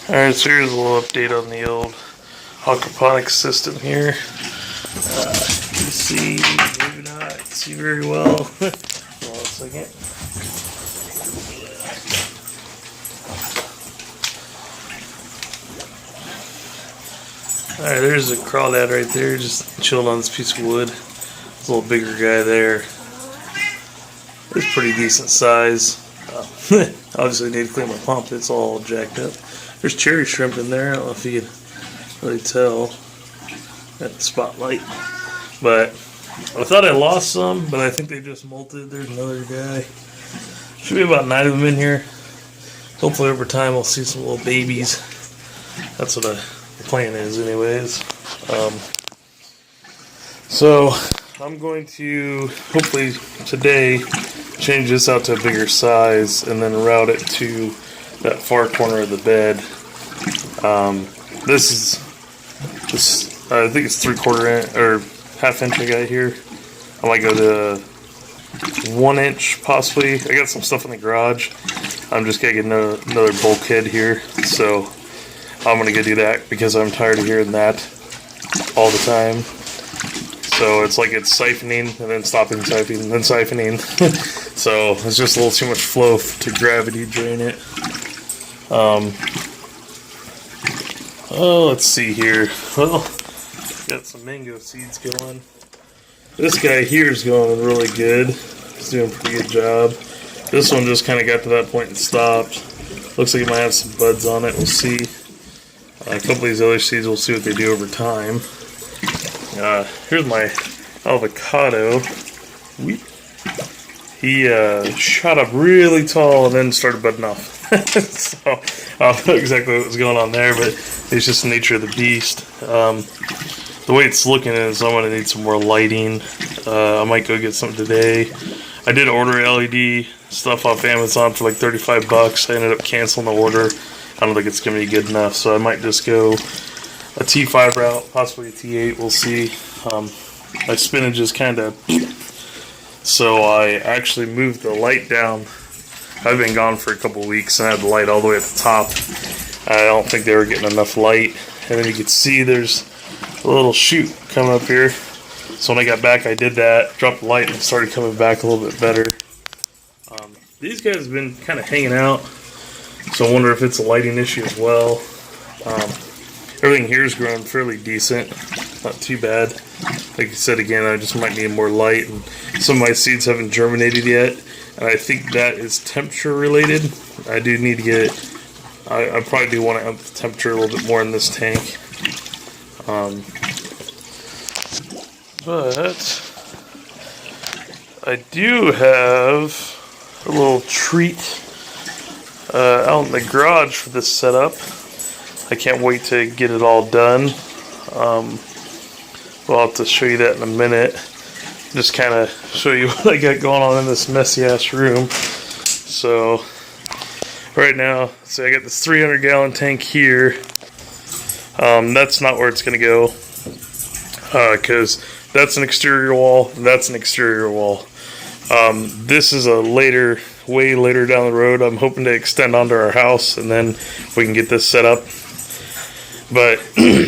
Alright, so here's a little update on the old aquaponics system here. You see, maybe not see very well. Hold on a second. Alright, there's a crawdad right there, just chilling on this piece of wood. There's a little bigger guy there. It's pretty decent size. Obviously, I need to clean my pump. It's all jacked up. There's cherry shrimp in there. I don't know if you can really tell at the spotlight. But I thought I lost some, but I think they just molted. There's another guy. Should be about 9 of them in here. Hopefully over time we'll see some little babies. That's what the plan is anyways. So I'm going to hopefully today change this out to a bigger size and then route it to that far corner of the bed. This is just, I think it's 3/4 inch or ½ inch I got here. I might go to 1 inch possibly. I got some stuff in the garage. I'm just gonna get another bulkhead here, so I'm gonna go do that because I'm tired of hearing that all the time. So it's like it's siphoning and then stopping siphoning and then siphoning. So it's just a little too much flow to gravity drain it. Oh, let's see here. Well, got some mango seeds going. This guy here is going really good. He's doing a pretty good job. This one just kind of got to that point and stopped. Looks like it might have some buds on it. We'll see. A couple of these other seeds, we'll see what they do over time. Here's my avocado. He shot up really tall and then started budding off. So I don't know exactly what was going on there, but it's just the nature of the beast. The way it's looking is I'm going to need some more lighting. I might go get some today. I did order LED stuff off Amazon for like 35 bucks. I ended up canceling the order. I don't think it's going to be good enough, so I might just go a T5 route, possibly a T8, we'll see. My spinach is kind of, so I actually moved the light down. I've been gone for a couple weeks and I had the light all the way at the top. I don't think they were getting enough light. And then you can see there's a little shoot coming up here. So when I got back, I did that, dropped the light, and it started coming back a little bit better. These guys have been kind of hanging out, so I wonder if it's a lighting issue as well. Everything here is growing fairly decent, not too bad. Like I said again, I just might need more light, and some of my seeds haven't germinated yet, and I think that is temperature related. I do need to get, I probably do want to up the temperature a little bit more in this tank. But I do have a little treat out in the garage for this setup. I can't wait to get it all done. We'll have to show you that in a minute. Just kind of show you what I got going on in this messy ass room. So right now, so I got this 300-gallon tank here. That's not where it's going to go, because that's an exterior wall, that's an exterior wall. This is a way later down the road. I'm hoping to extend onto our house and then we can get this set up. But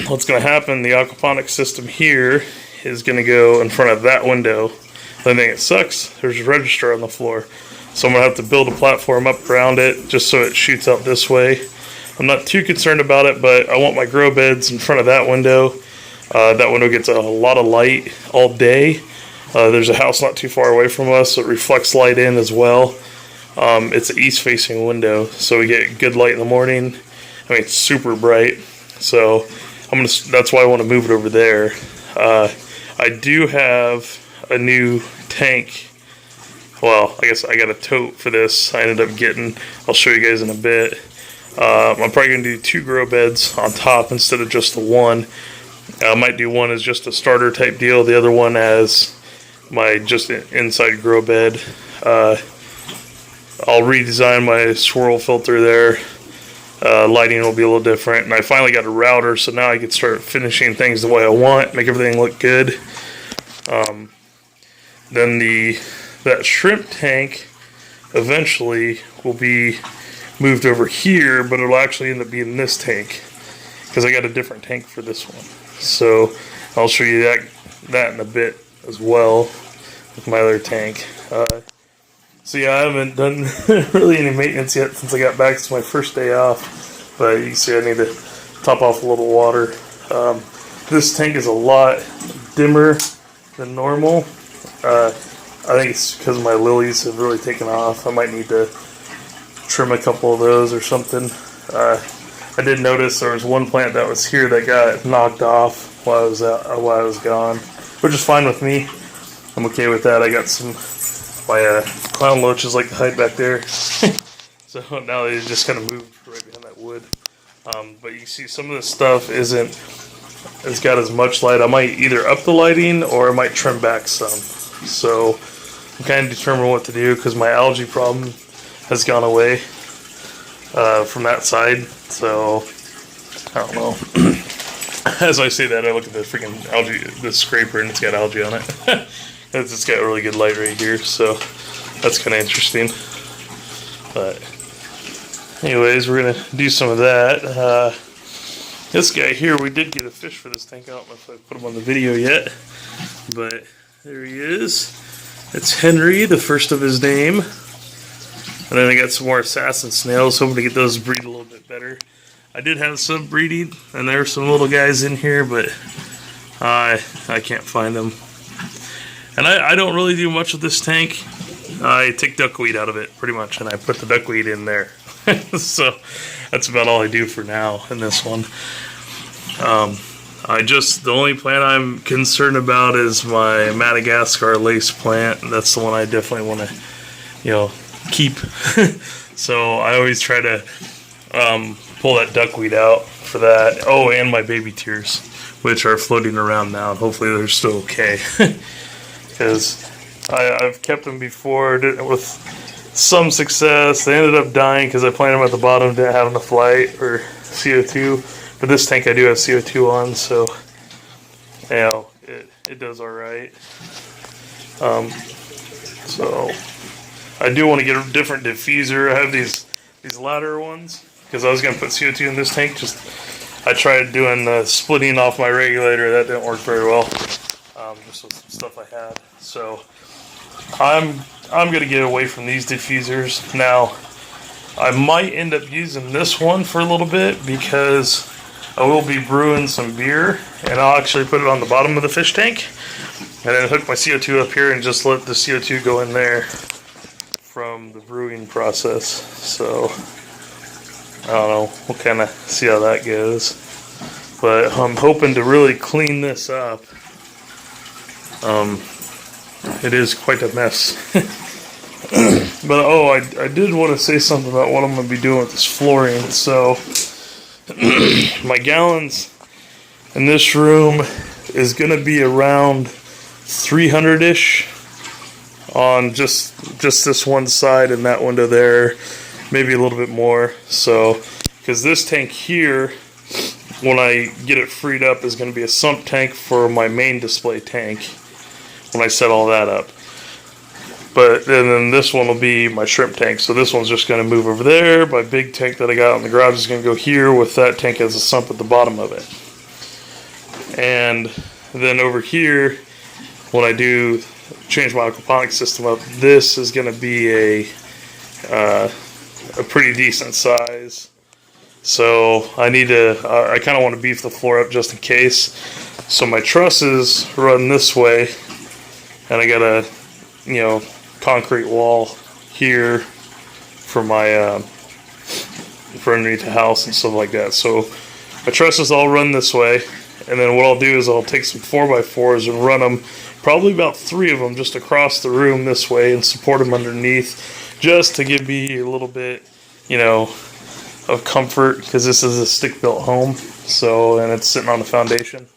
what's going to happen, the aquaponics system here is going to go in front of that window. The thing that sucks, there's a register on the floor. So I'm going to have to build a platform up around it just so it shoots out this way. I'm not too concerned about it, but I want my grow beds in front of that window. That window gets a lot of light all day. There's a house not too far away from us, so it reflects light in as well. It's an east-facing window, so we get good light in the morning. I mean, it's super bright, so that's why I want to move it over there. I do have a new tank. Well, I guess I got a tote for this. I ended up getting. I'll show you guys in a bit. I'm probably going to do 2 grow beds on top instead of just the one. I might do one as just a starter type deal, the other one as my just inside grow bed. I'll redesign my swirl filter there. Lighting will be a little different, and I finally got a router, so now I can start finishing things the way I want, make everything look good. Then that shrimp tank eventually will be moved over here, but it'll actually end up being this tank because I got a different tank for this one. So I'll show you that in a bit as well with my other tank. So yeah, I haven't done really any maintenance yet since I got back. It's my first day off, but you can see I need to top off a little water. This tank is a lot dimmer than normal. I think it's because my lilies have really taken off. I might need to trim a couple of those or something. I did notice there was one plant that was here that got knocked off while I was gone, which is fine with me. I'm okay with that. I got my clown loaches like to hide back there. So now they just kind of moved right behind that wood. But you see some of this stuff it's got as much light. I might either up the lighting or I might trim back some. So I'm kind of determining what to do because my algae problem has gone away from that side. So I don't know. As I say that, I look at the freaking algae, the scraper, and it's got algae on it. It's got really good light right here, so that's kind of interesting. But anyways, we're gonna do some of that. This guy here, we did get a fish for this tank. I don't know if I put him on the video yet, but there he is. It's Henry, the first of his name. And then I got some more assassin snails, hoping to get those breed a little bit better. I did have some breeding, and there are some little guys in here, but I can't find them. And I don't really do much with this tank. I take duckweed out of it, pretty much, and I put the duckweed in there. So that's about all I do for now in this one. The only plant I'm concerned about is my Madagascar lace plant. That's the one I definitely want to, keep. So I always try to pull that duckweed out for that. Oh, and my baby tears, which are floating around now, and hopefully they're still okay. Because I've kept them before with some success. They ended up dying because I planted them at the bottom, didn't have enough light or CO2. But this tank I do have CO2 on, so it does all right. So I do want to get a different diffuser. I have these ladder ones because I was going to put CO2 in this tank. I tried doing splitting off my regulator. That didn't work very well. Just with some stuff I had. So I'm going to get away from these diffusers. Now, I might end up using this one for a little bit because I will be brewing some beer, and I'll actually put it on the bottom of the fish tank and then hook my CO2 up here and just let the CO2 go in there from the brewing process. So I don't know, we'll kind of see how that goes, but I'm hoping to really clean this up. It is quite a mess. But I did want to say something about what I'm going to be doing with this flooring. So my gallons in this room is going to be around 300-ish on just this one side and that window there, maybe a little bit more. So because this tank here, when I get it freed up, is going to be a sump tank for my main display tank when I set all that up. But then this one will be my shrimp tank. So this one's just going to move over there. My big tank that I got in the garage is going to go here with that tank as a sump at the bottom of it. And then over here, when I do change my aquaponics system up, this is going to be a pretty decent size. So I kind of want to beef the floor up just in case. So my trusses run this way, and I got a concrete wall here for my for underneath the house and stuff like that. So my trusses all run this way, and then what I'll do is I'll take some 4x4s and run them, probably about 3 of them, just across the room this way and support them underneath, just to give me a little bit, of comfort, because this is a stick-built home. So, and it's sitting on the foundation.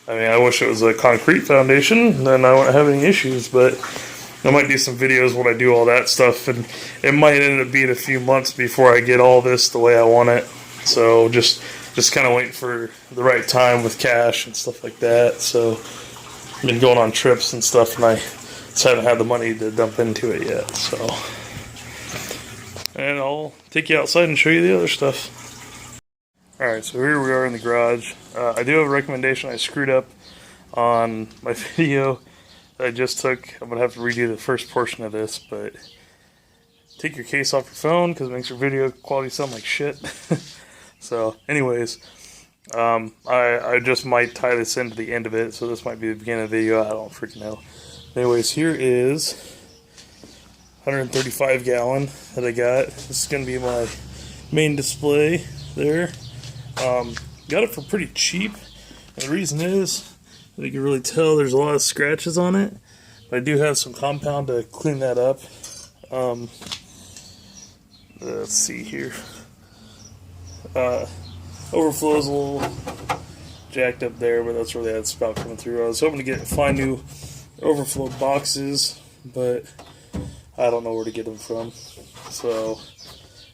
I mean, I wish it was a concrete foundation, then I wouldn't have any issues, but I might do some videos when I do all that stuff, and it might end up being a few months before I get all this the way I want it. So just kind of waiting for the right time with cash and stuff like that. So I've been going on trips and stuff, and I just haven't had the money to dump into it yet. So and I'll take you outside and show you the other stuff. Alright, so here we are in the garage. I do have a recommendation. I screwed up on my video that I just took. I'm going to have to redo the first portion of this, but take your case off your phone because it makes your video quality sound like shit. So, anyways, I just might tie this into the end of it, so this might be the beginning of the video. I don't freaking know. Anyways, here is 135 gallon that I got. This is going to be my main display there. Got it for pretty cheap, and the reason is, you can really tell there's a lot of scratches on it, but I do have some compound to clean that up. Let's see here. Overflow's a little jacked up there, but that's where they had spout coming through. I was hoping to find new overflow boxes, but I don't know where to get them from. So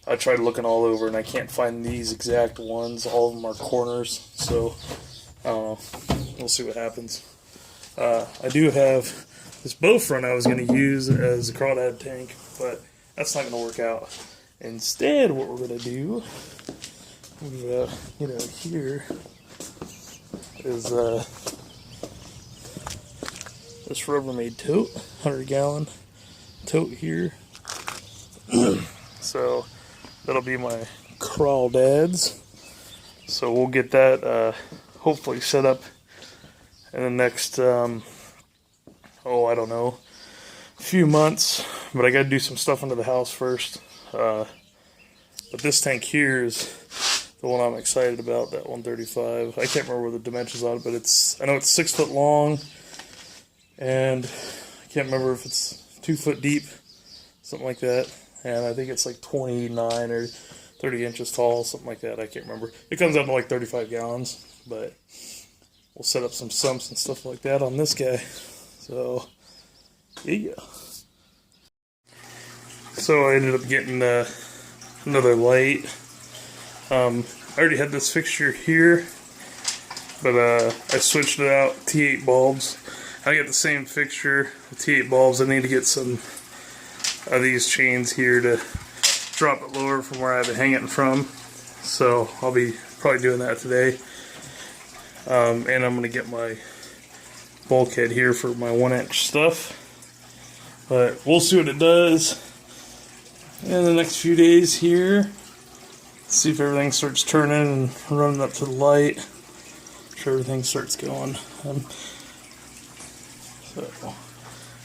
I tried looking all over, and I can't find these exact ones. All of them are corners, so I don't know. We'll see what happens. I do have this bow front I was going to use as a crawdad tank, but that's not going to work out. Instead, what we're going to do, here is this Rubbermaid tote, 100 gallon tote here. So that'll be my crawdads. So we'll get that hopefully set up in the next, I don't know, few months. But I got to do some stuff under the house first. But this tank here is the one I'm excited about, that 135. I can't remember the dimensions on it, but I know it's 6 foot long, and I can't remember if it's 2 foot deep, something like that. And I think it's like 29 or 30 inches tall, something like that. I can't remember. It comes out to like 35 gallons, but we'll set up some sumps and stuff like that on this guy. So, yeah. So I ended up getting another light. I already had this fixture here, but I switched it out, T8 bulbs. I got the same fixture with T8 bulbs. I need to get some of these chains here to drop it lower from where I have it hanging from. So I'll be probably doing that today. And I'm going to get my bulkhead here for my 1-inch stuff. But we'll see what it does in the next few days here. See if everything starts turning and running up to the light. I'm sure everything starts going. So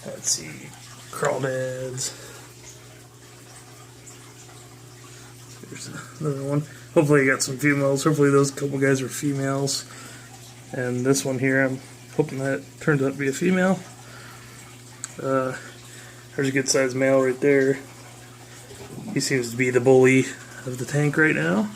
let's see, crawdads. There's another one. Hopefully I got some females. Hopefully those couple guys are females. And this one here, I'm hoping that turns out to be a female. There's a good sized male right there. He seems to be the bully of the tank right now.